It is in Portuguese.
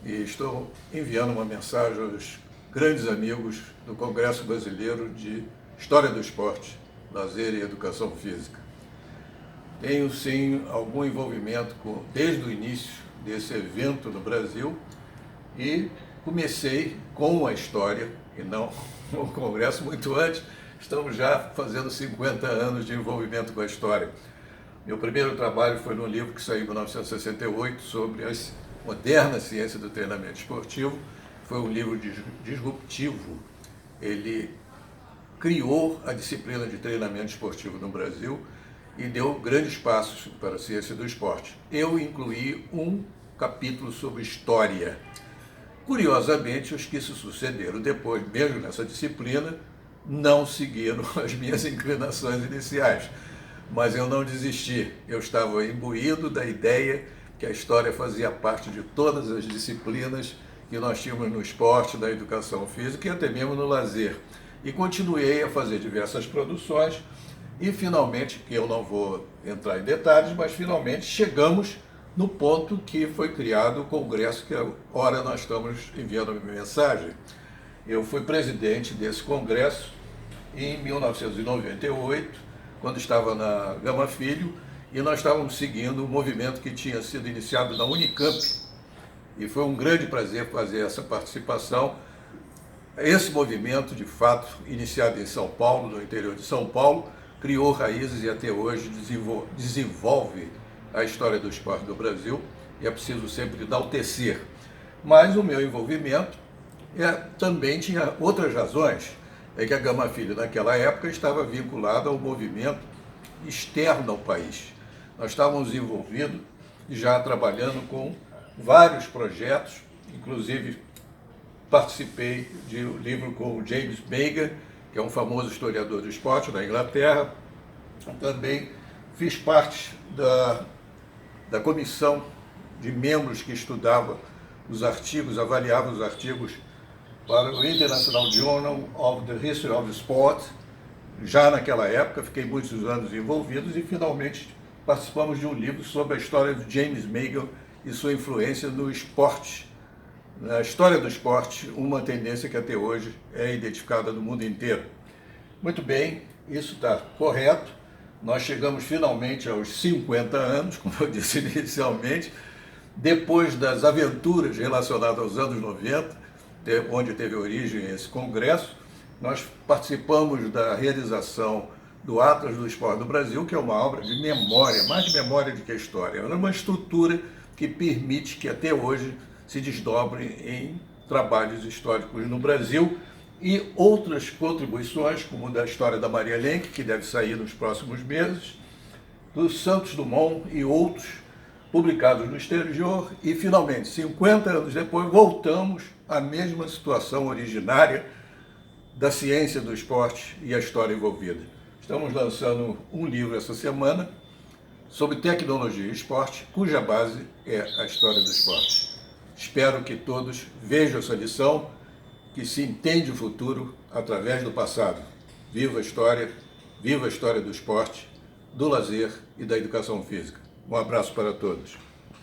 E estou enviando uma mensagem aos grandes amigos do Congresso Brasileiro de História do Esporte, Lazer e Educação Física. Tenho sim algum envolvimento desde o início desse evento no Brasil e comecei com a história e não o Congresso muito antes. Estamos já fazendo 50 anos de envolvimento com a história. Meu primeiro trabalho foi num livro que saiu em 1968 sobre as moderna ciência do treinamento esportivo. Foi um livro disruptivo. Ele criou a disciplina de treinamento esportivo no Brasil e deu grandes passos para a ciência do esporte. Eu incluí um capítulo sobre história. Curiosamente, os que se sucederam depois, mesmo nessa disciplina, não seguiram as minhas inclinações iniciais. Mas eu não desisti. Eu estava imbuído da ideia que a história fazia parte de todas as disciplinas que nós tínhamos no esporte, na educação física e até mesmo no lazer. E continuei a fazer diversas produções e finalmente, eu não vou entrar em detalhes, mas finalmente chegamos no ponto que foi criado o Congresso, que agora nós estamos enviando a mensagem. Eu fui presidente desse Congresso em 1998, quando estava na Gama Filho, e nós estávamos seguindo um movimento que tinha sido iniciado na Unicamp, e foi um grande prazer fazer essa participação. Esse movimento, de fato, iniciado em São Paulo, no interior de São Paulo, criou raízes e até hoje desenvolve a história do esporte do Brasil, e é preciso sempre enaltecer. Mas o meu envolvimento também tinha outras razões. É que a Gama Filho, naquela época, estava vinculada ao movimento externo ao país. Nós estávamos envolvidos, já trabalhando com vários projetos, inclusive participei de um livro com o James Baker, que é um famoso historiador do esporte da Inglaterra. Também fiz parte da comissão de membros que estudava os artigos, avaliava os artigos para o International Journal of the History of Sport. Já naquela época, fiquei muitos anos envolvidos e finalmente participamos de um livro sobre a história do James Baker e sua influência no esporte. Na história do esporte, uma tendência que até hoje é identificada no mundo inteiro. Muito bem, isso está correto. Nós chegamos finalmente aos 50 anos, como eu disse inicialmente, depois das aventuras relacionadas aos anos 90, onde teve origem esse congresso. Nós participamos da realização do Atlas do Esporte do Brasil, que é uma obra de memória, mais de memória do que história. É uma estrutura que permite que até hoje se desdobre em trabalhos históricos no Brasil e outras contribuições, como da história da Maria Lenk, que deve sair nos próximos meses, do Santos Dumont e outros, publicados no exterior. E, finalmente, 50 anos depois, voltamos à mesma situação originária da ciência do esporte e a história envolvida. Estamos lançando um livro essa semana sobre tecnologia e esporte, cuja base é a história do esporte. Espero que todos vejam essa lição, que se entende o futuro através do passado. Viva a história do esporte, do lazer e da educação física. Um abraço para todos.